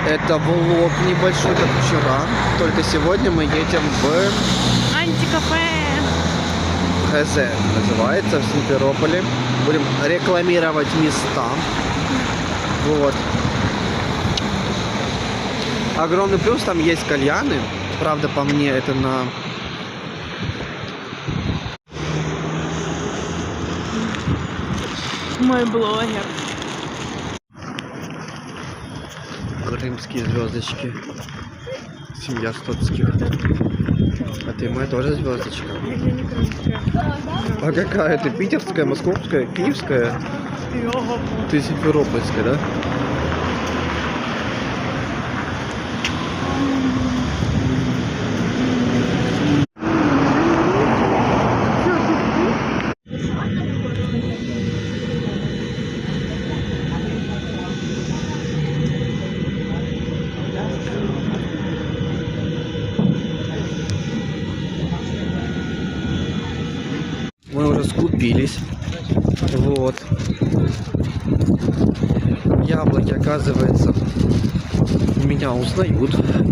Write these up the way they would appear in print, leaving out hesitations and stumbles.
Это влог небольшой, как вчера. Только сегодня мы едем в Антикафе. ХЗ, называется, в Симферополе. Будем рекламировать места. Вот. Огромный плюс, там есть кальяны. Правда, по мне, это на... Мой блогер. Крымские звездочки. Семья Стоцких. А ты моя тоже звездочка? Я не крымская. А какая ты? Питерская, московская, киевская? Йога. Ты симферопольская, да? Мы уже скупились. Вот. Яблоки, оказывается, меня узнают,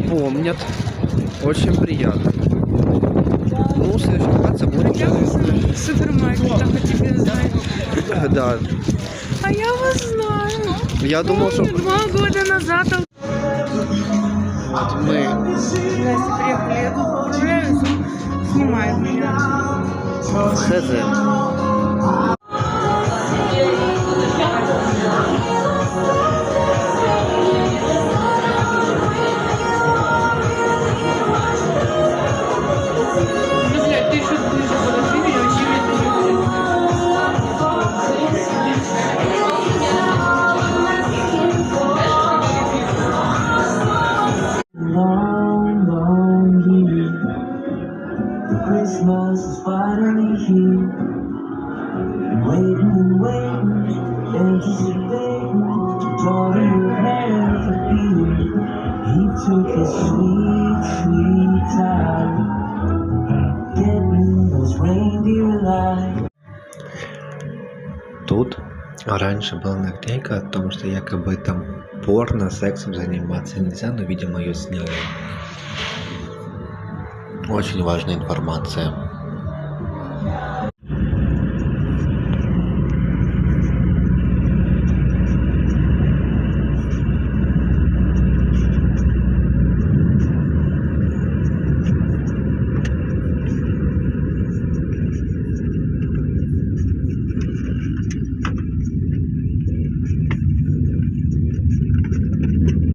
помнят. Очень приятно. Ну, в следующем раз будет... Я вас в супермаркетах о тебе знаю. Да. А я вас знаю. Я думал, что... Помню, 2 года назад. Вот мы... Настя, приехали, я тут прогуляюсь, он снимает меня. ХЗ. Ну, блядь, ты еще ближе подошли, меня вообще видно. Long, long year. Christmas is finally here. Waiting and waiting, anticipating, drawing your hand for beer. He took his sweet, sweet time, getting those reindeer alive. Тут раньше была наклейка о том, что якобы там порно, сексом заниматься нельзя, но, видимо, ее сняли. Очень важная информация.